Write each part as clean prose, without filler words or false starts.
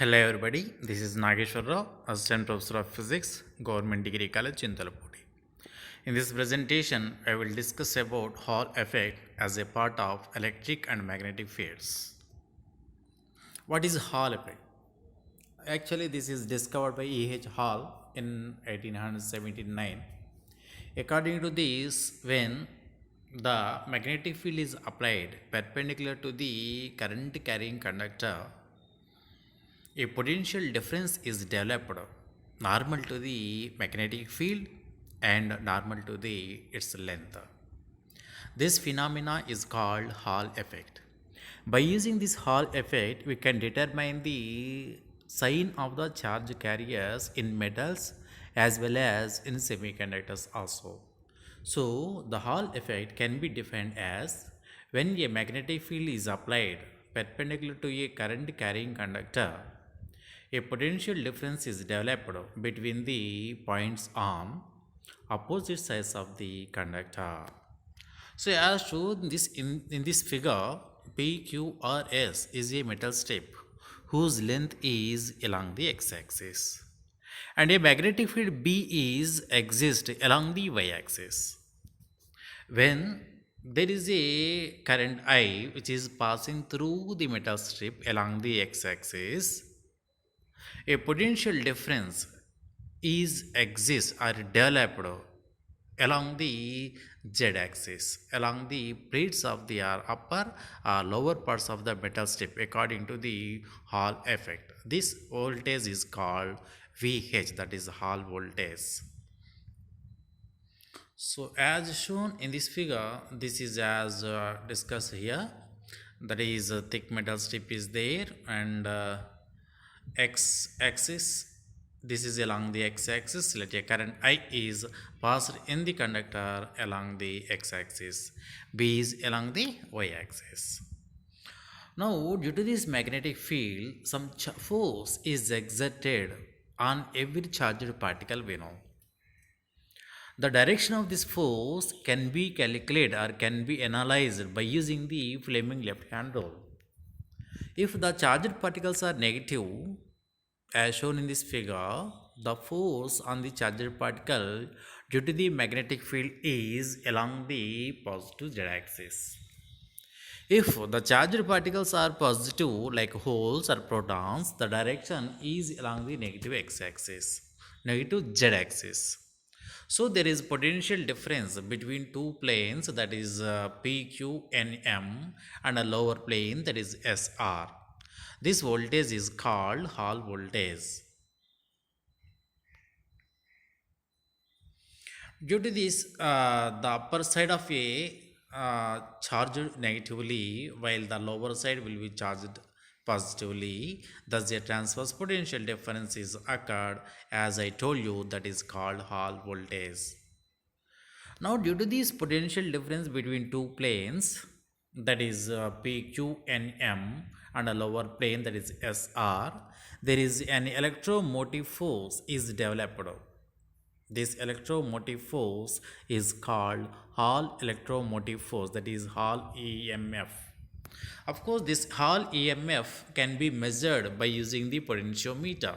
Hello everybody, this is Nageshwar Rao, Assistant Professor of Physics, Government Degree College, Chintalapudi. In this presentation, I will discuss about Hall effect as a part of electric and magnetic fields. What is Hall effect? Actually, this is discovered by E.H. Hall in 1879. According to this, when the magnetic field is applied perpendicular to the current carrying conductor, a potential difference is developed normal to the magnetic field and normal to the its length. This phenomena is called Hall effect. By using this Hall effect, we can determine the sign of the charge carriers in metals as well as in semiconductors also. So, the Hall effect can be defined as when a magnetic field is applied perpendicular to a current carrying conductor, a potential difference is developed between the points on opposite sides of the conductor. So as shown in this figure, PQRS is a metal strip whose length is along the x-axis and a magnetic field B is exists along the y-axis. When there is a current I which is passing through the metal strip along the x-axis, a potential difference is exists or developed along the z-axis, along the plates of the upper or lower parts of the metal strip according to the Hall effect. This voltage is called VH, that is Hall voltage. So as shown in this figure, this is as discussed here, that is a thick metal strip is there and x-axis, this is along the x-axis. Let a current I is passed in the conductor along the x-axis, B is along the y-axis. Now due to this magnetic field, some force is exerted on every charged particle we know. The direction of this force can be calculated or can be analyzed by using the Fleming left hand rule. If the charged particles are negative, as shown in this figure, the force on the charged particle due to the magnetic field is along the positive z-axis. If the charged particles are positive like holes or protons, the direction is along the negative x-axis, negative z-axis. So there is potential difference between two planes, that is PQNM, and a lower plane, that is SR. This voltage is called Hall voltage. Due to this, the upper side of a charged negatively while the lower side will be charged positively. Thus, a transverse potential difference is occurred, as I told you, that is called Hall voltage. Now, due to this potential difference between two planes, that is PQNM, and a lower plane, that is SR, there is an electromotive force is developed. This electromotive force is called Hall electromotive force, that is Hall EMF. Of course, this Hall EMF can be measured by using the potentiometer.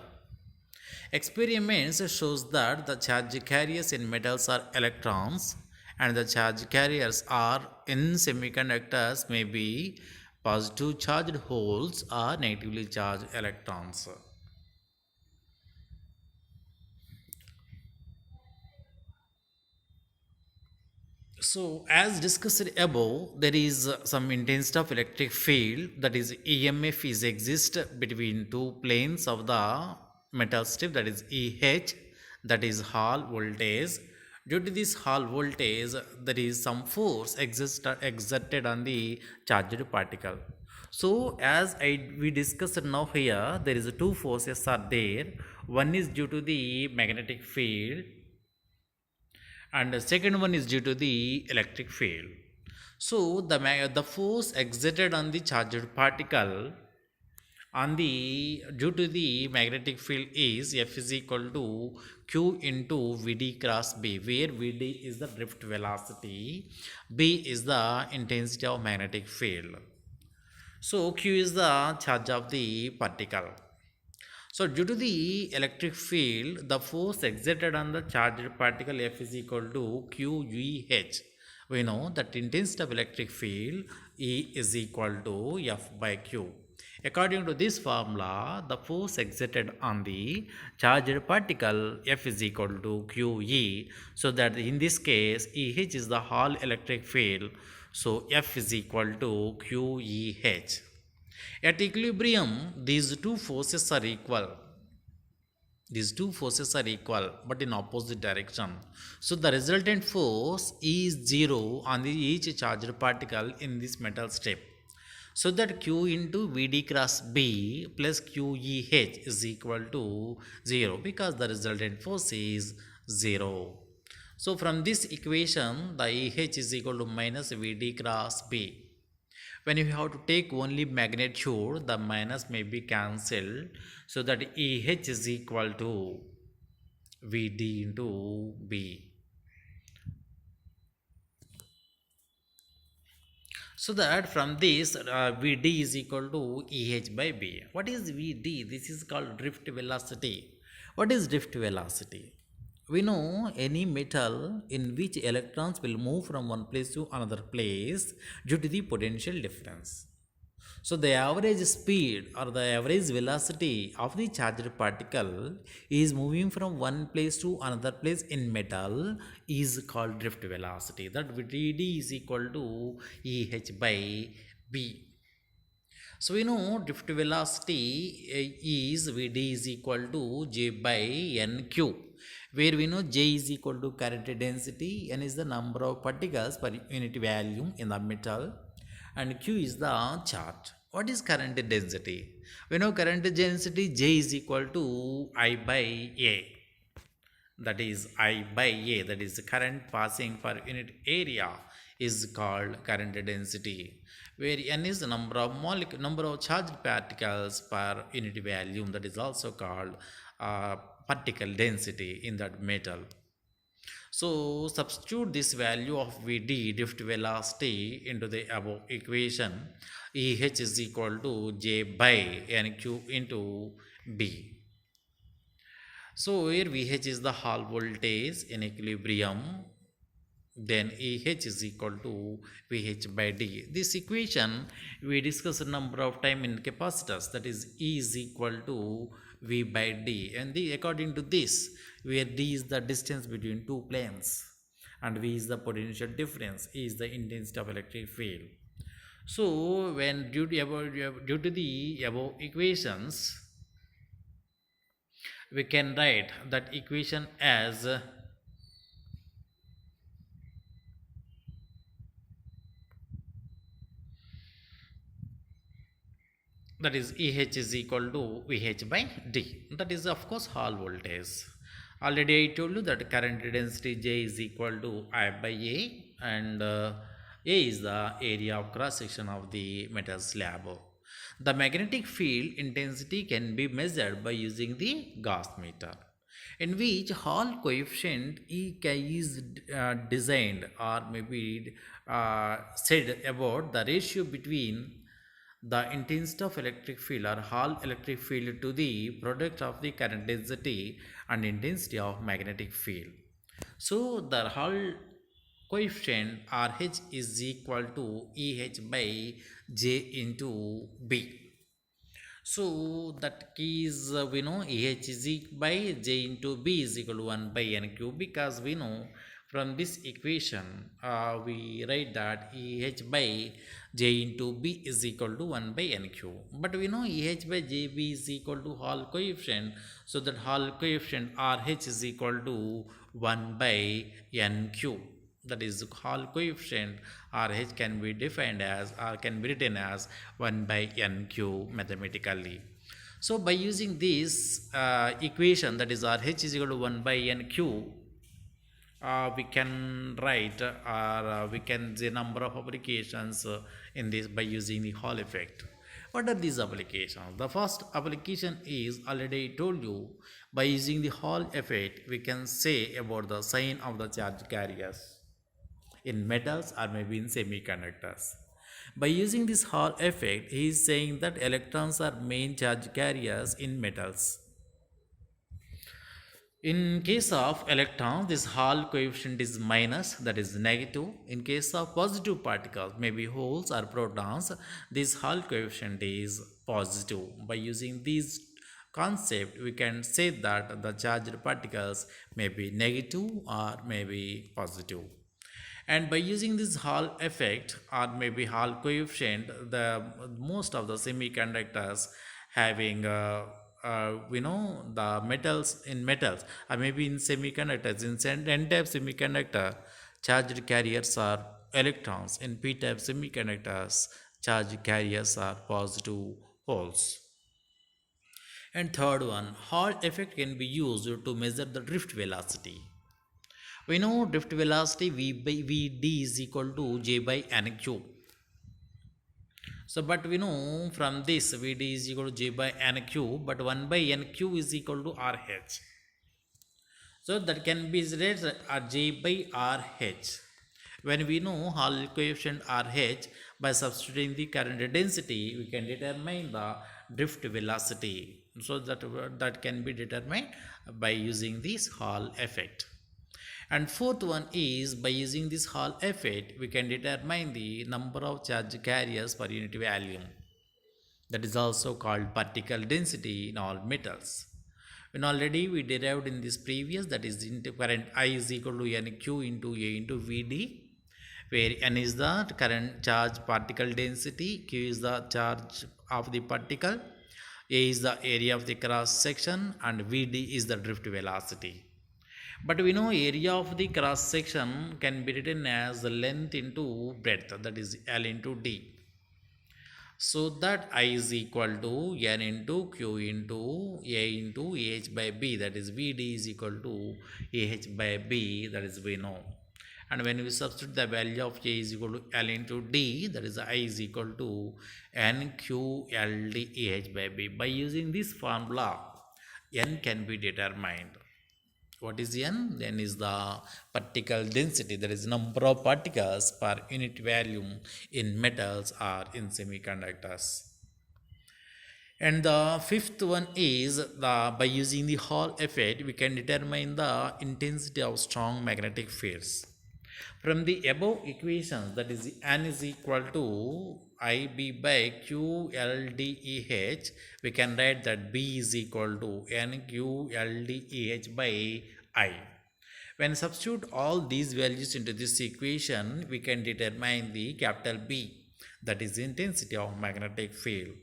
Experiments shows that the charge carriers in metals are electrons and the charge carriers are in semiconductors may be positive charged holes or negatively charged electrons. So, as discussed above, there is some intensity of electric field, that is EMF is exist between two planes of the metal strip, that is EH, that is Hall voltage. Due to this Hall voltage, there is some force exerted on the charged particle. So, as we discussed now here, there is two forces are there. One is due to the magnetic field and the second one is due to the electric field. So the force exerted on the charged particle on the due to the magnetic field is F is equal to Q into Vd cross B, where Vd is the drift velocity, B is the intensity of magnetic field. So Q is the charge of the particle. So, due to the electric field, the force exerted on the charged particle F is equal to QEH. We know that intensity of electric field E is equal to F by Q. According to this formula, the force exerted on the charged particle F is equal to QE. So that in this case, EH is the Hall electric field. So F is equal to QEH. At equilibrium, these two forces are equal. These two forces are equal but in opposite direction. So the resultant force is zero on the each charged particle in this metal strip. So that Q into Vd cross B plus QEH is equal to 0 because the resultant force is 0. So from this equation, the EH is equal to minus Vd cross B. When you have to take only magnitude, the minus may be cancelled. So that EH is equal to Vd into B. So that from this Vd is equal to EH by B. What is Vd? This is called drift velocity. What is drift velocity? We know any metal in which electrons will move from one place to another place due to the potential difference. So the average speed or the average velocity of the charged particle is moving from one place to another place in metal is called drift velocity. That Vd is equal to EH by B. So we know drift velocity is Vd is equal to J by Nq, where we know J is equal to current density, N is the number of particles per unit volume in the metal, and Q is the charge. What is current density? We know current density J is equal to I by A. That is I by A, that is the current passing per unit area is called current density, where N is the number of charged particles per unit volume, that is also called particle density in that metal. So substitute this value of Vd, drift velocity, into the above equation. EH is equal to J by Nq into B. So here VH is the Hall voltage in equilibrium, then EH is equal to VH by D. This equation we discussed a number of time in capacitors, that is E is equal to V by D, and according to this, where D is the distance between two planes and V is the potential difference, E is the intensity of electric field. So when due to the above equations, we can write that equation as that is EH is equal to VH by D. That is of course Hall voltage. Already I told you that current density J is equal to I by A, and A is the area of cross section of the metal slab. The magnetic field intensity can be measured by using the Gauss meter, in which Hall coefficient EK is designed or maybe said about the ratio between the intensity of electric field or Hall electric field to the product of the current density and intensity of magnetic field. So the Hall coefficient RH is equal to EH by J into B. So that is we know EH is equal by J into B is equal to 1 by NQ, because we know from this equation we write that EH by J into B is equal to 1 by NQ. But we know EH by JB is equal to Hall coefficient, so that Hall coefficient RH is equal to 1 by NQ. That is Hall coefficient RH can be defined as or can be written as 1 by NQ mathematically. So by using this equation, that is RH is equal to 1 by NQ, we can write or we can the number of applications in this by using the Hall effect. What are these applications? The first application is already told you, by using the Hall effect we can say about the sign of the charge carriers in metals or maybe in semiconductors. By using this Hall effect, he is saying that electrons are main charge carriers in metals. In case of electrons, this Hall coefficient is minus, that is negative. In case of positive particles, maybe holes or protons, this Hall coefficient is positive. By using these concept, we can say that the charged particles may be negative or may be positive. And by using this Hall effect or maybe Hall coefficient, the most of the semiconductors having we know the metals in metals or maybe in semiconductors in n type semiconductor charged carriers are electrons, in p type semiconductors charged carriers are positive holes. And third one, Hall effect can be used to measure the drift velocity. We know drift velocity Vd is equal to J by n cube. So, but we know from this Vd is equal to J by n cube, but 1 by n cube is equal to RH. So, that can be raised at J by RH. When we know Hall coefficient RH, by substituting the current density, we can determine the drift velocity. So, that can be determined by using this Hall effect. And fourth one is, by using this Hall effect, we can determine the number of charge carriers per unit volume. That is also called particle density in all metals. When already we derived in this previous, that is into current I is equal to NQ into A into Vd, where N is the current charge particle density, Q is the charge of the particle, A is the area of the cross section, and Vd is the drift velocity. But we know area of the cross section can be written as the length into breadth, that is L into D. So that I is equal to N into Q into A into AH by B, that is Vd is equal to AH by B, that is we know. And when we substitute the value of A is equal to L into D, that is I is equal to NQLD AH by B. By using this formula, N can be determined. What is N? N is the particle density, that is number of particles per unit volume in metals or in semiconductors. And the fifth one is, by using the Hall effect, we can determine the intensity of strong magnetic fields. From the above equations, that is N is equal to IB by QLDEH, we can write that B is equal to NQLDEH by I. When substitute all these values into this equation, we can determine the capital B, that is intensity of magnetic field.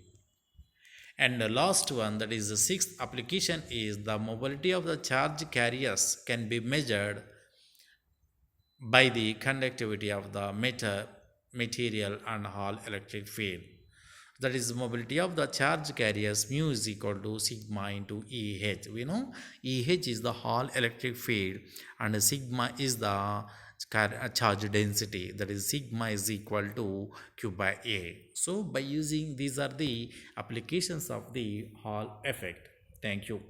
And the last one, that is the sixth application, is the mobility of the charge carriers can be measured by the conductivity of the material and Hall electric field. That is mobility of the charge carriers, mu is equal to sigma into EH. We know EH is the Hall electric field and sigma is the charge density, that is sigma is equal to Q by A. So by using these are the applications of the Hall effect. Thank you.